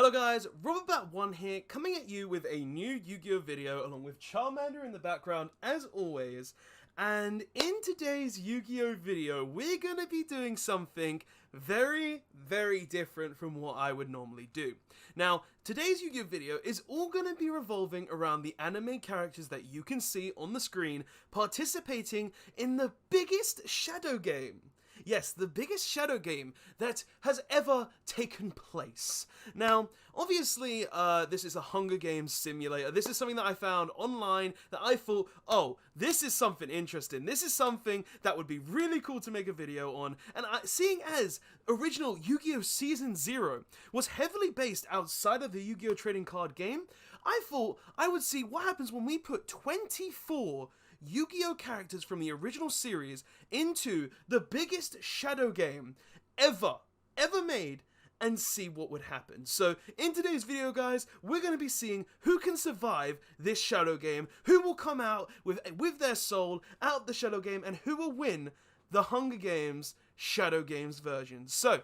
Hello guys, RobotBat1 here, coming at you with a new Yu-Gi-Oh video along with Charmander in the background as always. And in today's Yu-Gi-Oh video, we're going to be doing something very different from what I would normally do. Now, today's Yu-Gi-Oh video is all going to be revolving around the anime characters that you can see on the screen participating in the biggest shadow game. Yes, the biggest shadow game that has ever taken place. Now, obviously, this is a Hunger Games simulator. This is something that I found online that I thought, oh, this is something interesting. This is something that would be really cool to make a video on. And seeing as original Yu-Gi-Oh! Season 0 was heavily based outside of the Yu-Gi-Oh! Trading card game, I thought I would see what happens when we put 24 Yu-Gi-Oh! Characters from the original series into the biggest shadow game ever made and see what would happen. So in today's video guys, we're going to be seeing who can survive this shadow game, who will come out with their soul out of the shadow game, and who will win the Hunger Games Shadow Games version. So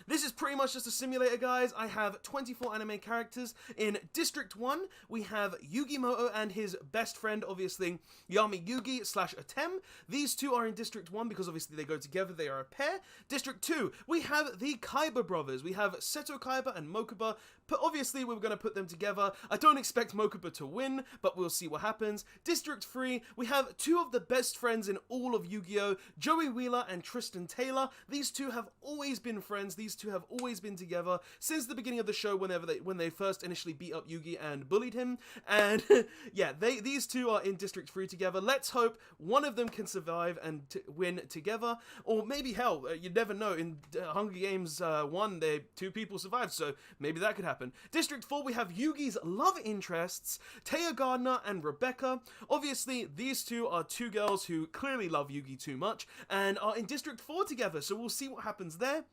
this is pretty much just a simulator, guys. I have 24 anime characters. In District 1, we have Yugimoto and his best friend, obviously, Yami Yugi / Atem. These two are in District 1 because obviously they go together, they are a pair. District 2, we have the Kaiba brothers. We have Seto Kaiba and Mokuba, but obviously we're going to put them together. I don't expect Mokuba to win, but we'll see what happens. District 3, we have two of the best friends in all of Yu-Gi-Oh! Joey Wheeler and Tristan Taylor. These two have always been friends. These two have always been together since the beginning of the show when they first initially beat up Yugi and bullied him. And yeah, these two are in District 3 together. Let's hope one of them can survive and win together. Or maybe, hell, you never know. In Hunger Games 1, two people survived, so maybe that could happen. District 4, we have Yugi's love interests, Taya Gardner and Rebecca. Obviously, these two are two girls who clearly love Yugi too much and are in District 4 together, so we'll see what happens there.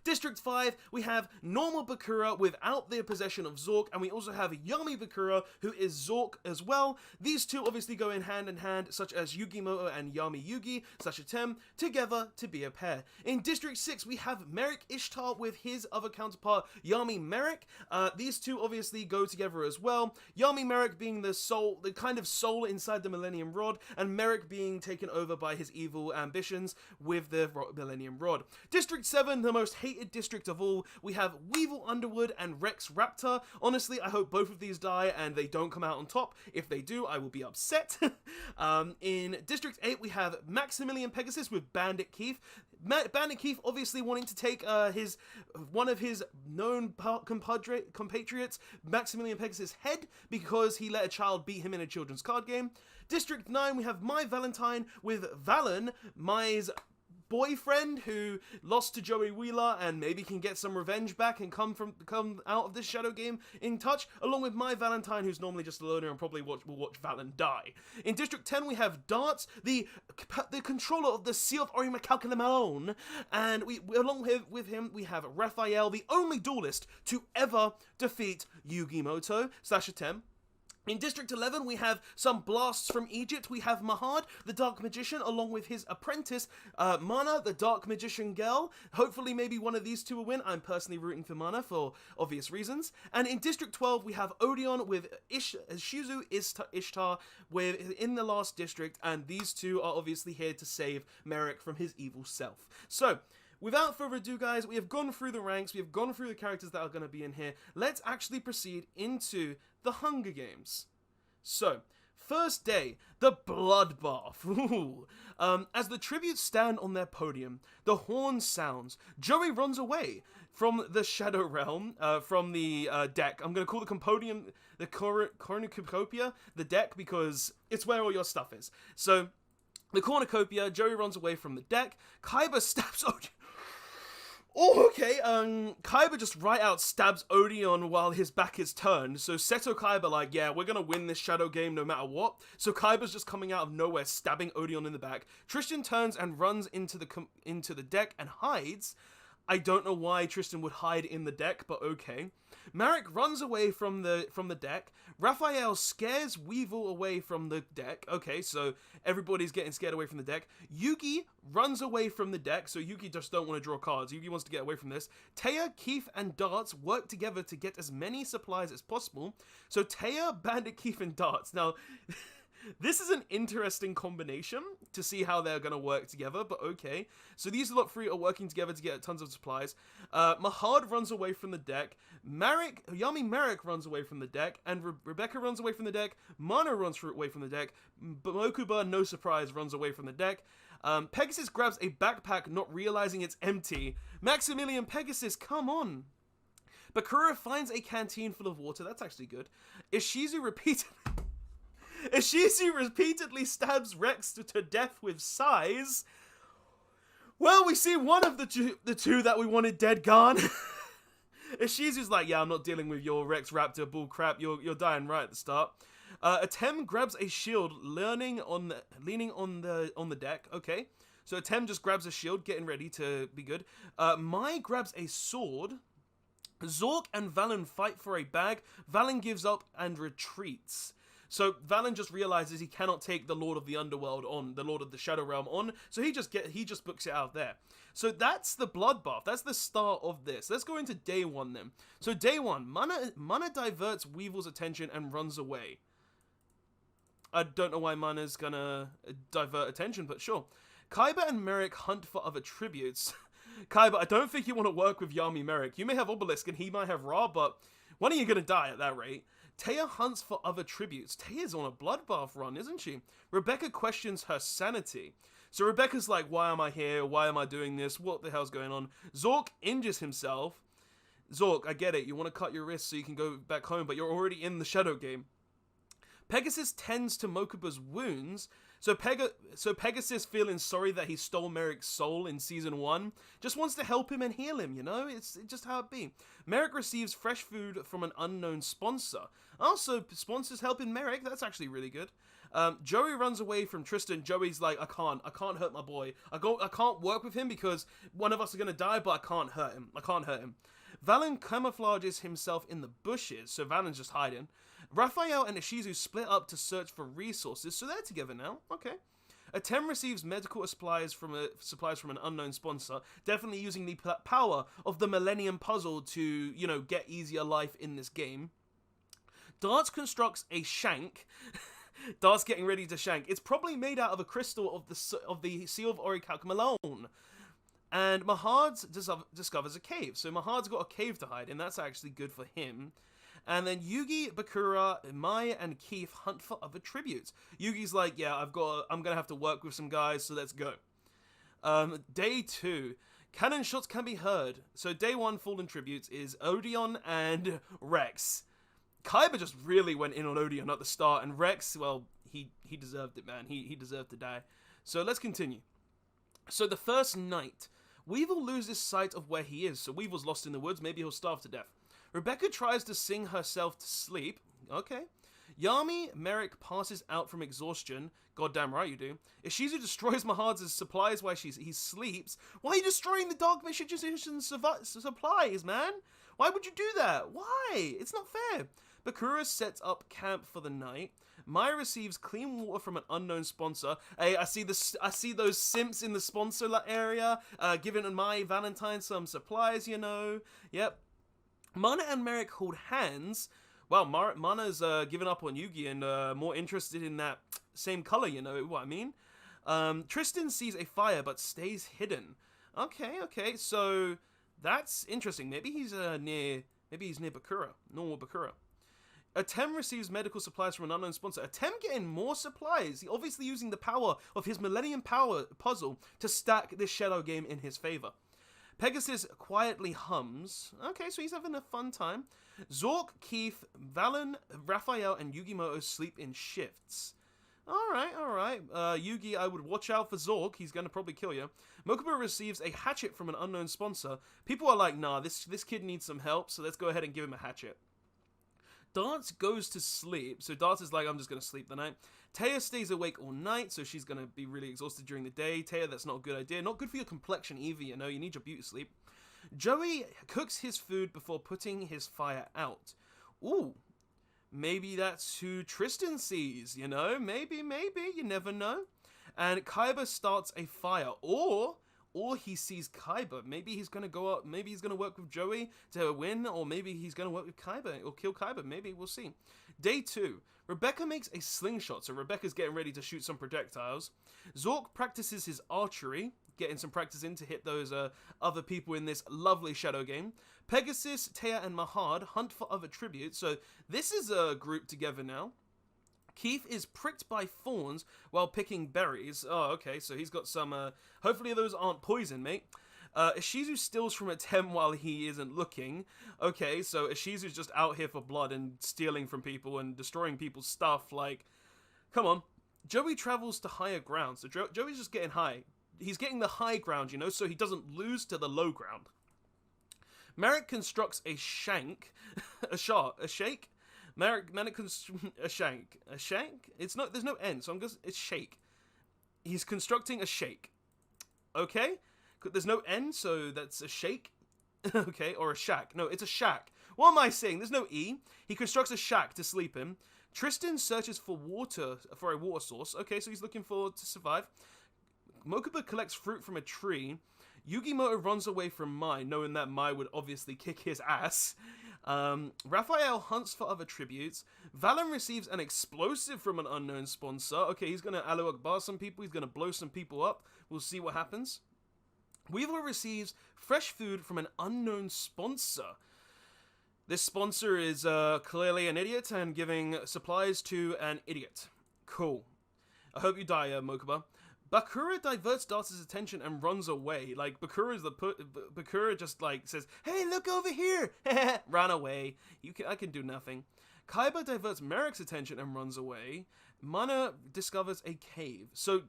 District 5, we have normal Bakura without the possession of Zork, and we also have Yami Bakura, who is Zork as well. These two obviously go in hand, such as Yugimoto and Yami Yugi / Atem, together to be a pair. In District 6, we have Merrick Ishtar with his other counterpart, Yami Merrick. These two obviously go together as well. Yami Merrick being the kind of soul inside the Millennium Rod, and Merrick being taken over by his evil ambitions with the Millennium Rod. District 7, the most hated district of all, we have Weevil Underwood and Rex Raptor. Honestly, I hope both of these die and they don't come out on top. If they do, I will be upset. In District 8, we have Maximilian Pegasus with Bandit Keith. Bandit Keith obviously wanting to take one of his known compatriots, Maximilian Pegasus' head, because he let a child beat him in a children's card game. District 9, we have Mai Valentine with Valen, Mai's boyfriend who lost to Joey Wheeler and maybe can get some revenge back and come out of this shadow game in touch, along with Mai Valentine, who's normally just a loner and probably will watch Valen die. In District 10, we have Darts, the controller of the Sea of Orimakauka Malone, and along with him, we have Raphael, the only duelist to ever defeat Yugimoto / Atem. In District 11, we have some blasts from Egypt. We have Mahad, the Dark Magician, along with his apprentice, Mana, the Dark Magician girl. Hopefully, maybe one of these two will win. I'm personally rooting for Mana for obvious reasons. And in District 12, we have Odeon with Shizu Ishtar in the last district, and these two are obviously here to save Merrick from his evil self. So, without further ado, guys, we have gone through the ranks, we have gone through the characters that are going to be in here. Let's actually proceed into the Hunger Games. So, first day, the Bloodbath. Ooh. As the tributes stand on their podium, the horn sounds. Joey runs away from the Shadow Realm, from the deck. I'm going to call the Compodium, the Cornucopia, the deck, because it's where all your stuff is. So, the Cornucopia, Joey runs away from the deck. Kaiba stabs Odeon. Oh, okay, Kaiba just right out stabs Odeon while his back is turned, so Seto Kaiba like, yeah, we're gonna win this shadow game no matter what, so Kaiba's just coming out of nowhere, stabbing Odeon in the back. Tristan turns and runs into the deck and hides. I don't know why Tristan would hide in the deck, but okay. Marek runs away from the deck. Raphael scares Weevil away from the deck. Okay, so everybody's getting scared away from the deck. Yugi runs away from the deck, so Yugi just don't want to draw cards. Yugi wants to get away from this. Taya, Keith, and Darts work together to get as many supplies as possible. So Taya, Bandit, Keith, and Darts. Now, this is an interesting combination to see how they're going to work together, but okay. So these lot three are working together to get tons of supplies. Mahad runs away from the deck. Yami Marek runs away from the deck. And Rebecca runs away from the deck. Mana runs away from the deck. Mokuba, no surprise, runs away from the deck. Pegasus grabs a backpack, not realizing it's empty. Maximilian Pegasus, come on. Bakura finds a canteen full of water. That's actually good. Ishizu repeatedly stabs Rex to death with sighs. Well, we see one of the two that we wanted dead gone. Ishizu's like, yeah, I'm not dealing with your Rex Raptor bull crap. You're dying right at the start. Atem grabs a shield, leaning on the deck. Okay, so Atem just grabs a shield, getting ready to be good. Mai grabs a sword. Zork and Valen fight for a bag. Valen gives up and retreats. So Valen just realizes he cannot take the Lord of the Underworld on, the Lord of the Shadow Realm on, so he just books it out there. So that's the bloodbath. That's the start of this. Let's go into day one then. So day one, Mana diverts Weevil's attention and runs away. I don't know why Mana's gonna divert attention, but sure. Kaiba and Merrick hunt for other tributes. Kaiba, I don't think you want to work with Yami Merrick. You may have Obelisk and he might have Ra, but when are you gonna die at that rate? Taya hunts for other tributes. Taya's on a bloodbath run, isn't she? Rebecca questions her sanity. So Rebecca's like, why am I here? Why am I doing this? What the hell's going on? Zork injures himself. Zork, I get it. You want to cut your wrist so you can go back home, but you're already in the Shadow game. Pegasus tends to Mokuba's wounds. So Pegasus, feeling sorry that he stole Merrick's soul in Season 1, just wants to help him and heal him, you know? It's just how it be. Merrick receives fresh food from an unknown sponsor. Also, sponsors helping Merrick, that's actually really good. Joey runs away from Tristan. Joey's like, I can't hurt my boy. I can't work with him because one of us is going to die, but I can't hurt him. Valen camouflages himself in the bushes, so Valen's just hiding. Raphael and Ishizu split up to search for resources, so they're together now. Okay. Atem receives medical supplies from an unknown sponsor, definitely using the power of the Millennium Puzzle to, you know, get easier life in this game. Darts constructs a shank. Dart's getting ready to shank. It's probably made out of a crystal of the Seal of Orichalcum Malone. And Mahad discovers a cave. So Mahad's got a cave to hide in. That's actually good for him. And then Yugi, Bakura, Mai, and Keith hunt for other tributes. Yugi's like, yeah, I'm gonna have to work with some guys, so let's go. Day 2. Cannon shots can be heard. So day 1 fallen tributes is Odeon and Rex. Kaiba just really went in on Odeon at the start, and Rex, well, he deserved it, man. He deserved to die. So let's continue. So the first night, Weevil loses sight of where he is. So Weevil's lost in the woods. Maybe he'll starve to death. Rebecca tries to sing herself to sleep. Okay. Yami Merrick passes out from exhaustion. Goddamn right you do. Ishizu destroys Mahad's supplies while he sleeps. Why are you destroying the Dark Magician's supplies, man? Why would you do that? Why? It's not fair. Bakura sets up camp for the night. Mai receives clean water from an unknown sponsor. Hey, I see those simps in the sponsor area, giving Mai Valentine some supplies, you know. Yep. Mana and Merrick hold hands. Well, Mana's given up on Yugi and more interested in that same color, you know what I mean? Tristan sees a fire but stays hidden. Okay, so that's interesting. Maybe he's near Bakura, normal Bakura. Atem receives medical supplies from an unknown sponsor. Atem getting more supplies. He obviously using the power of his Millennium Power puzzle to stack this Shadow game in his favor. Pegasus quietly hums. Okay, so he's having a fun time. Zork, Keith, Valen, Raphael, and Yugimoto sleep in shifts. Alright. Yugi, I would watch out for Zork. He's going to probably kill you. Mokuba receives a hatchet from an unknown sponsor. People are like, nah, this kid needs some help, so let's go ahead and give him a hatchet. Darts goes to sleep. So Darts is like, I'm just going to sleep the night. Taya stays awake all night, so she's going to be really exhausted during the day. Taya, that's not a good idea. Not good for your complexion either, you know. You need your beauty sleep. Joey cooks his food before putting his fire out. Ooh, maybe that's who Tristan sees, you know? Maybe, you never know. And Kaiba starts a fire, or he sees Kaiba. Maybe he's gonna go up, maybe he's gonna work with Joey to win, or maybe he's gonna work with Kaiba, or kill Kaiba, maybe, we'll see. Day 2, Rebecca makes a slingshot, so Rebecca's getting ready to shoot some projectiles. Zork practices his archery, getting some practice in to hit those other people in this lovely shadow game. Pegasus, Taya, and Mahad hunt for other tributes, so this is a group together now. Keith is pricked by thorns while picking berries. Oh, okay, so he's got some, hopefully those aren't poison, mate. Ishizu steals from a Tem while he isn't looking. Okay, so Ishizu's just out here for blood and stealing from people and destroying people's stuff, like, come on. Joey travels to higher ground, so Joey's just getting high. He's getting the high ground, you know, so he doesn't lose to the low ground. Merrick constructs a shank, a shake? Merrick a shank. A shank? It's not, there's no N, so I'm just, it's shake. He's constructing a shake. Okay? There's no N, so that's a shake. Okay, or a shack. No, it's a shack. What am I saying? There's no E. He constructs a shack to sleep in. Tristan searches for a water source. Okay, so he's looking to survive. Mokuba collects fruit from a tree. Yugimoto runs away from Mai, knowing that Mai would obviously kick his ass. Raphael hunts for other tributes. Valen receives an explosive from an unknown sponsor. Okay, he's gonna Allahu Akbar some people. He's gonna blow some people up. We'll see what happens. Weevil receives fresh food from an unknown sponsor. This sponsor is clearly an idiot and giving supplies to an idiot. Cool. I hope you die, Mokuba. Bakura diverts Darts' attention and runs away. Like, Bakura just, like, says, "Hey, look over here!" Run away. I can do nothing. Kaiba diverts Merrick's attention and runs away. Mana discovers a cave. So,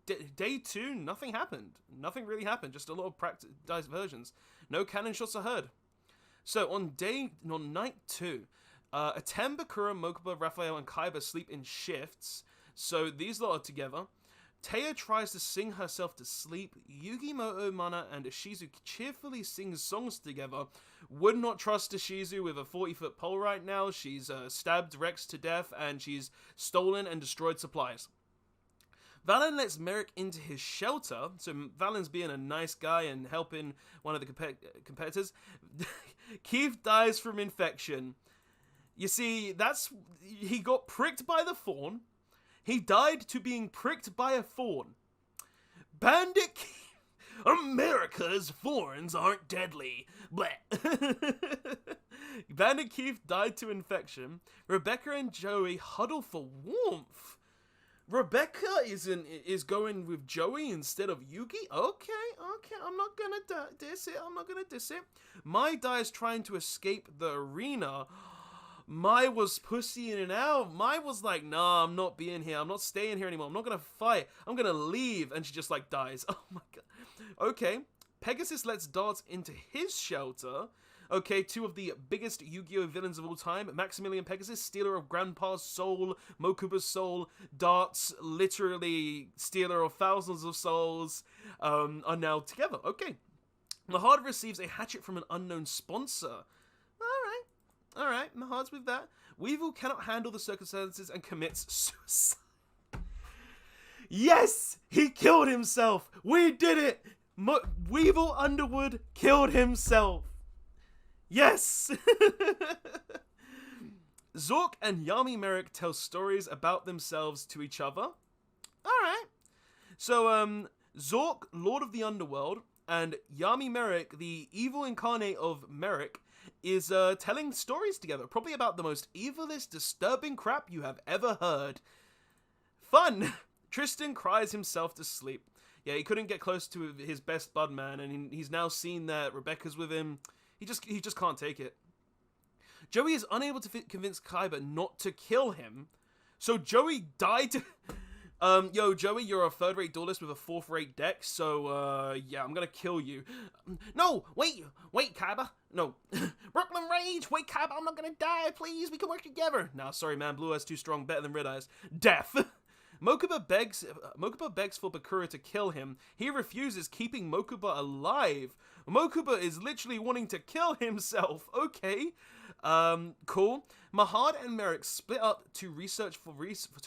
day 2, nothing happened. Nothing really happened. Just a lot of diversions. No cannon shots are heard. So, on night 2, Atem, Bakura, Mokuba, Raphael, and Kaiba sleep in shifts. So, these lot are together. Taya tries to sing herself to sleep. Yugimoto, Mana, and Ishizu cheerfully sing songs together. Would not trust Ishizu with a 40-foot pole right now. She's stabbed Rex to death, and she's stolen and destroyed supplies. Valen lets Merrick into his shelter, so Valen's being a nice guy and helping one of the competitors. Keith dies from infection. You see, he got pricked by the thorn. He died to being pricked by a thorn. Bandit Keith. America's thorns aren't deadly. Bleh. Bandit Keith died to infection. Rebecca and Joey huddle for warmth. Rebecca is going with Joey instead of Yugi? Okay. I'm not gonna diss it. Mai dies trying to escape the arena. Mai was pussy in and out. Mai was like, nah, I'm not being here. I'm not staying here anymore. I'm not gonna fight. I'm gonna leave. And she just like dies. Oh my god. Okay. Pegasus lets Darts into his shelter. Okay, 2 of the biggest Yu-Gi-Oh! Villains of all time. Maximilian Pegasus, stealer of Grandpa's soul, Mokuba's soul. Darts, literally stealer of thousands of souls, are now together. Okay. Mahad receives a hatchet from an unknown sponsor. Alright, Mahad's with that. Weevil cannot handle the circumstances and commits suicide. Yes! He killed himself! We did it! Weevil Underwood killed himself! Yes! Zork and Yami Merrick tell stories about themselves to each other. Alright. So, Zork, Lord of the Underworld, and Yami Merrick, the evil incarnate of Merrick, is telling stories together, probably about the most evilest, disturbing crap you have ever heard. Fun! Tristan cries himself to sleep. Yeah, he couldn't get close to his best bud, man, and he's now seen that Rebecca's with him. He just can't take it. Joey is unable to convince Kaiba not to kill him, so Joey died to... Yo, Joey, you're a third-rate duelist with a fourth-rate deck, so, yeah, I'm gonna kill you. No, wait, Kaiba. No. Brooklyn Rage, wait, Kaiba, I'm not gonna die, please, we can work together. Nah, sorry, man, Blue Eyes too strong, better than Red Eyes. Death. Mokuba begs for Bakura to kill him. He refuses, keeping Mokuba alive. Mokuba is literally wanting to kill himself. Okay, cool. Mahad and Merrick split up to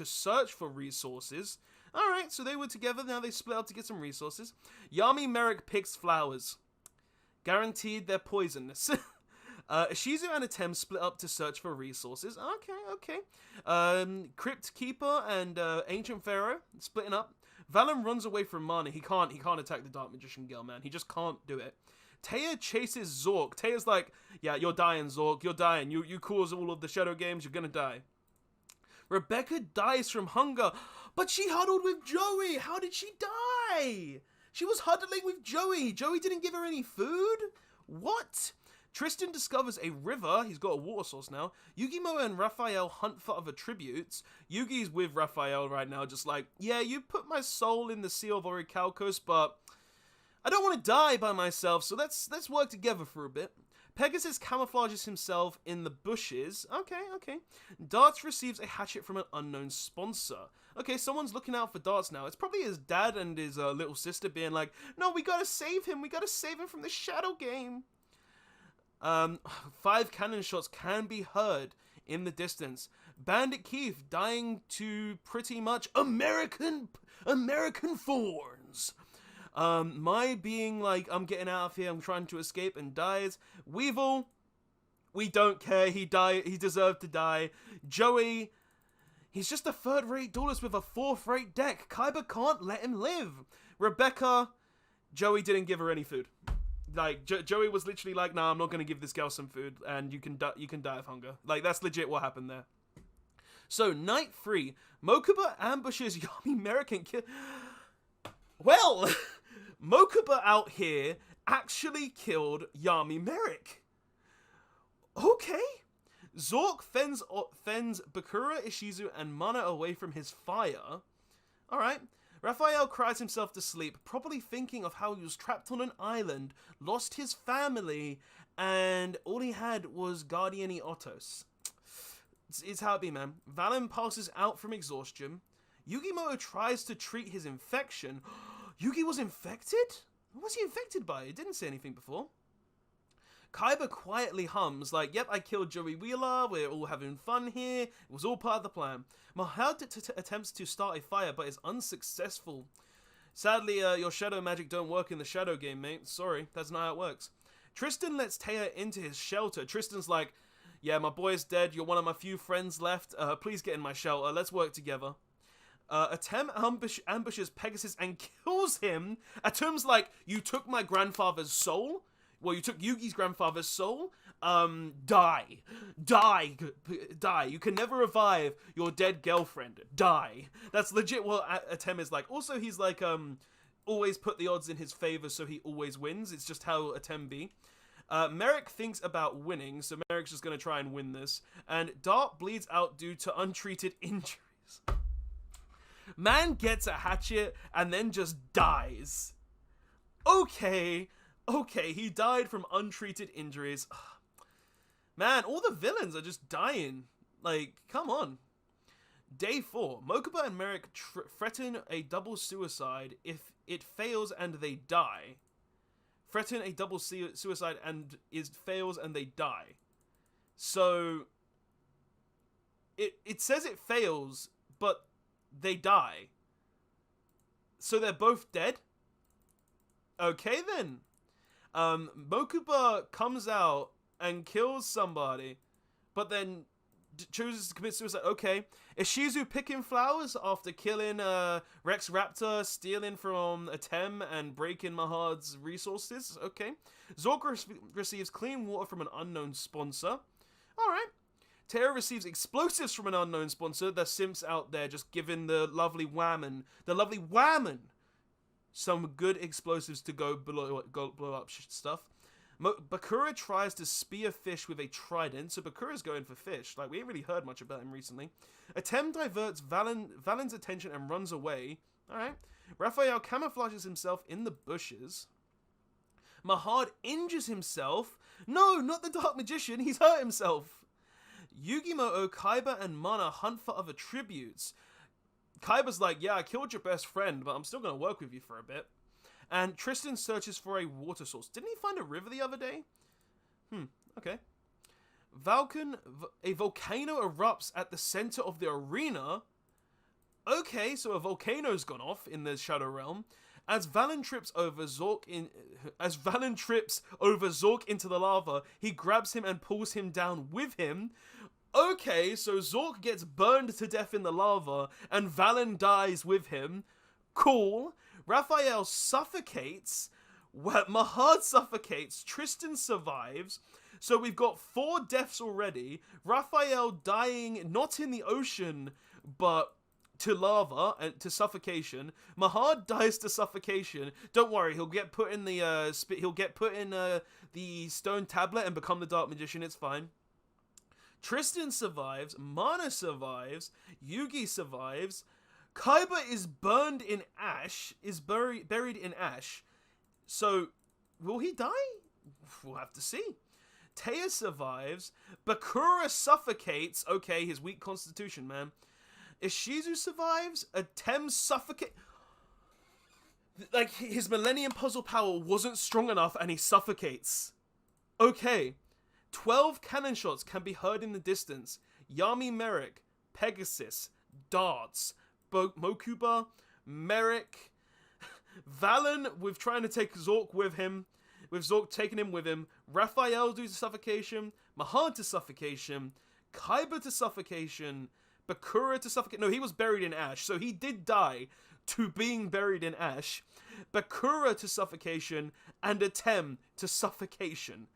search for resources. All right, so they were together. Now they split up to get some resources. Yami Merrick picks flowers. Guaranteed they're poisonous. Ishizu and Atem split up to search for resources. Okay. Crypt Keeper and Ancient Pharaoh splitting up. Valen runs away from Mana. He can't attack the Dark Magician girl, man. He just can't do it. Taya chases Zork. Taya's like, yeah, you're dying, Zork. You're dying. You cause all of the Shadow Games. You're gonna die. Rebecca dies from hunger, but she huddled with Joey. How did she die? She was huddling with Joey. Joey didn't give her any food? What? Tristan discovers a river. He's got a water source now. Yugimoto and Raphael hunt for other tributes. Yugi's with Raphael right now, just like, yeah, you put my soul in the Sea of Orichalcos, but I don't want to die by myself, so let's work together for a bit. Pegasus camouflages himself in the bushes. Okay. Darts receives a hatchet from an unknown sponsor. Okay, someone's looking out for Darts now. It's probably his dad and his little sister being like, no, we gotta save him. We gotta save him from the Shadow Game. 5 cannon shots can be heard in the distance. Bandit Keith dying to pretty much American thorns. Mai being like, I'm getting out of here, I'm trying to escape, and dies. Weevil, we don't care, he deserved to die. Joey, he's just a third-rate duelist with a fourth-rate deck. Kaiba can't let him live. Rebecca, Joey didn't give her any food. Like, Joey was literally like, nah, I'm not gonna give this girl some food, and you can die of hunger. Like, that's legit what happened there. So, night 3, Mokuba ambushes Yami Merrick and well, Mokuba out here actually killed Yami Merrick. Okay. Zork fends Bakura, Ishizu, and Mana away from his fire. Alright. Raphael cries himself to sleep, probably thinking of how he was trapped on an island, lost his family, and all he had was Guardiani Otos. It's how it be, man. Valen passes out from exhaustion. Yugimoto tries to treat his infection. Yugi was infected? What was he infected by? It didn't say anything before. Kaiba quietly hums, like, yep, I killed Joey Wheeler, we're all having fun here, it was all part of the plan. Mahad attempts to start a fire, but is unsuccessful. Sadly, your shadow magic don't work in the Shadow Game, mate. Sorry, that's not how it works. Tristan lets Taya into his shelter. Tristan's like, yeah, my boy's dead, you're one of my few friends left, please get in my shelter, let's work together. Atem ambushes Pegasus and kills him. Atem's like, you took my grandfather's soul? Well, you took Yugi's grandfather's soul? Die. You can never revive your dead girlfriend. Die. That's legit what Atem is like. Also, he's like, always put the odds in his favor so he always wins. It's just how Atem be. Merrick thinks about winning, so Merrick's just gonna try and win this. And Dart bleeds out due to untreated injuries. Man gets a hatchet and then just dies. Okay, he died from untreated injuries. Man, all the villains are just dying. Like, come on. Day 4. Mokuba and Merrick threaten a double suicide if it fails and they die. Threaten a double suicide and it fails and they die. So, it says it fails, but they die. So they're both dead? Okay then. Mokuba comes out and kills somebody, but then chooses to commit suicide. Okay. Ishizu picking flowers after killing Rex Raptor, stealing from Atem, and breaking Mahad's resources. Okay. Zork receives clean water from an unknown sponsor. Alright. Tara receives explosives from an unknown sponsor. The simps out there just giving the lovely whammon some good explosives to go blow up stuff. Bakura tries to spear fish with a trident, so Bakura's going for fish. Like, we ain't really heard much about him recently. Atem diverts Valen's attention and runs away. Alright. Raphael camouflages himself in the bushes. Mahad injures himself. No, not the Dark Magician. He's hurt himself. Yugimoto, Kaiba, and Mana hunt for other tributes. Kaiba's like, yeah, I killed your best friend, but I'm still gonna work with you for a bit. And Tristan searches for a water source. Didn't he find a river the other day? Okay. A volcano erupts at the center of the arena. Okay, so a volcano's gone off in the Shadow Realm. As Valen trips over Zork into the lava, he grabs him and pulls him down with him. Okay, so Zork gets burned to death in the lava, and Valen dies with him. Cool. Raphael suffocates. Mahad suffocates. Tristan survives. So we've got 4 deaths already. Raphael dying not in the ocean, but to lava and to suffocation. Mahad dies to suffocation. Don't worry, he'll get put in the the stone tablet and become the Dark Magician. It's fine. Tristan survives. Mana survives. Yugi survives. Kaiba is burned in ash. Is buried in ash. So, will he die? We'll have to see. Taya survives. Bakura suffocates. Okay, his weak constitution, man. Ishizu survives. Atem suffocate. Like, his Millennium Puzzle power wasn't strong enough and he suffocates. Okay. 12 cannon shots can be heard in the distance. Yami Merrick, Pegasus, Darts, Mokuba, Merrick, Valen with trying to take Zork with him, with Zork taking him with him, Raphael due to suffocation, Mahad to suffocation, Kaiba to suffocation, Bakura to suffocate. No, he was buried in ash, so he did die to being buried in ash. Bakura to suffocation, and Atem to suffocation.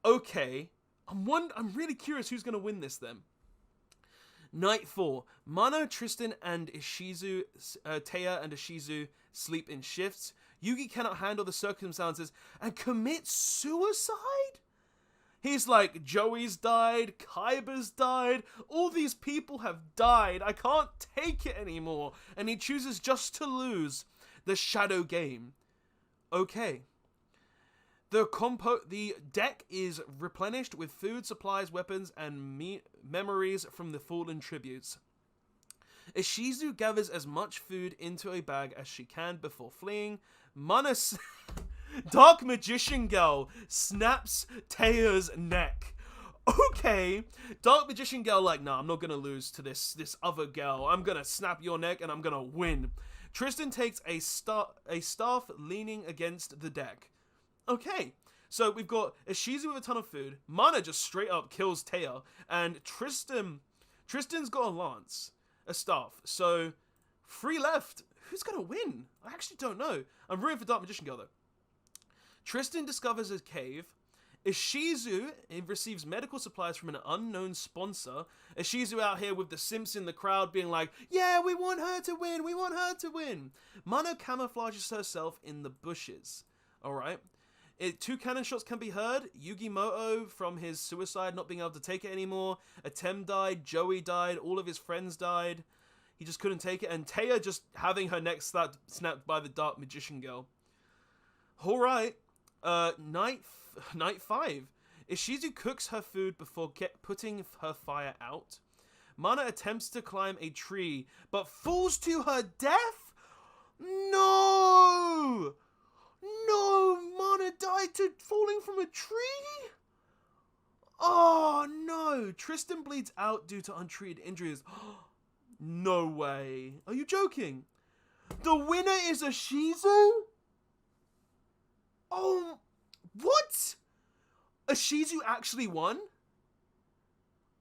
Okay, I'm really curious who's gonna win this then. Night 4. Mana, Tristan, and Ishizu, Taya and Ishizu sleep in shifts. Yugi cannot handle the circumstances and commits suicide? He's like, Joey's died, Kaiba's died, all these people have died, I can't take it anymore, and he chooses just to lose the shadow game. Okay. The deck is replenished with food, supplies, weapons, and memories from the fallen tributes. Ishizu gathers as much food into a bag as she can before fleeing. Dark Magician Girl snaps Taya's neck. Okay, Dark Magician Girl like, nah, I'm not gonna lose to this other girl. I'm gonna snap your neck and I'm gonna win. Tristan takes a staff leaning against the deck. Okay, so we've got Ishizu with a ton of food. Mana just straight up kills Taya. And Tristan's got a lance, a staff. So, 3 left. Who's going to win? I actually don't know. I'm rooting for Dark Magician Girl, though. Tristan discovers a cave. Ishizu receives medical supplies from an unknown sponsor. Ishizu out here with the simps in the crowd being like, yeah, we want her to win. We want her to win. Mana camouflages herself in the bushes. Alright. 2 cannon shots can be heard. Yugimoto from his suicide, not being able to take it anymore. Atem died. Joey died. All of his friends died. He just couldn't take it. And Taya just having her neck snapped by the Dark Magician Girl. Alright. Night 5. Ishizu cooks her food before putting her fire out. Mana attempts to climb a tree, but falls to her death? No! No, Mana died to falling from a tree? Oh, no. Tristan bleeds out due to untreated injuries. No way. Are you joking? The winner is Ishizu? Oh, what? Ishizu actually won?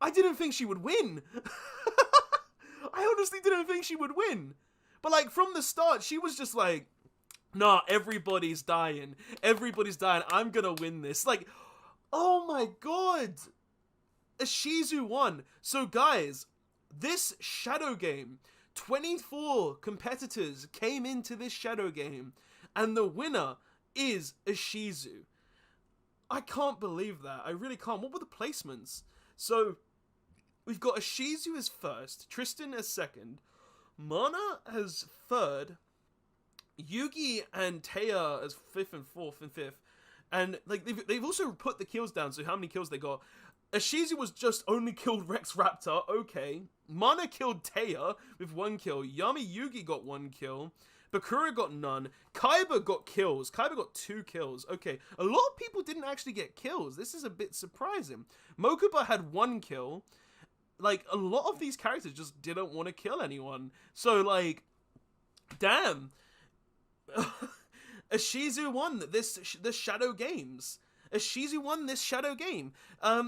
I didn't think she would win. I honestly didn't think she would win. But, like, from the start, she was just like, nah, everybody's dying. Everybody's dying. I'm gonna win this. Like, oh my god. Ishizu won. So, guys, this shadow game, 24 competitors came into this shadow game, and the winner is Ishizu. I can't believe that. I really can't. What were the placements? So, we've got Ishizu as first, Tristan as second, Mana as third, Yugi and Taya as 5th and 4th and 5th. And, like, they've also put the kills down, so how many kills they got. Ashizu was just only killed Rex Raptor, okay. Mana killed Taya with 1 kill. Yami Yugi got 1 kill. Bakura got none. Kaiba got kills. Kaiba got 2 kills. Okay, a lot of people didn't actually get kills. This is a bit surprising. Mokuba had 1 kill. Like, a lot of these characters just didn't want to kill anyone. So, like, damn. Ashizu won this Shadow Games. Ashizu won this Shadow game.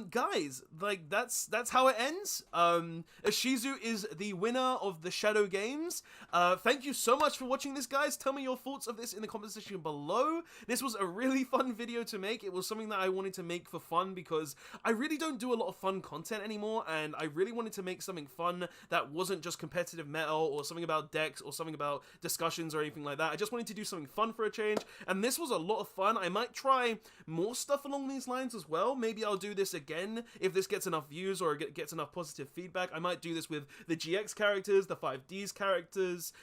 Guys, like, that's how it ends. Ashizu is the winner of the Shadow Games. Thank you so much for watching this, guys. Tell me your thoughts of this in the comment section below. This was a really fun video to make. It was something that I wanted to make for fun because I really don't do a lot of fun content anymore, and I really wanted to make something fun that wasn't just competitive metal or something about decks or something about discussions or anything like that. I just wanted to do something fun for a change, and this was a lot of fun. I might try more stuff along these lines as well. Maybe I'll do this again if this gets enough views or gets enough positive feedback. I might do this with the GX characters, the 5Ds characters,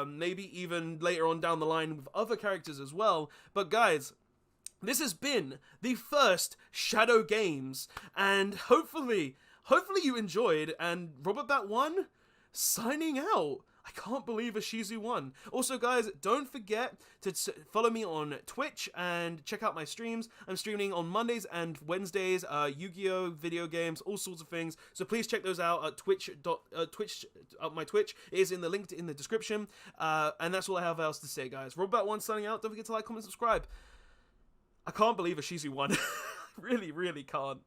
maybe even later on down the line with other characters as well. But guys, this has been the first Shadow Games, and hopefully you enjoyed, and Robert Bat 1 signing out. I can't believe Ashizu won. Also, guys, don't forget to follow me on Twitch and check out my streams. I'm streaming on Mondays and Wednesdays, Yu-Gi-Oh! Video games, all sorts of things. So please check those out at my Twitch is in the link in the description. And that's all I have else to say, guys. Robot1 signing out. Don't forget to like, comment, subscribe. I can't believe Ashizu won. Really, really can't.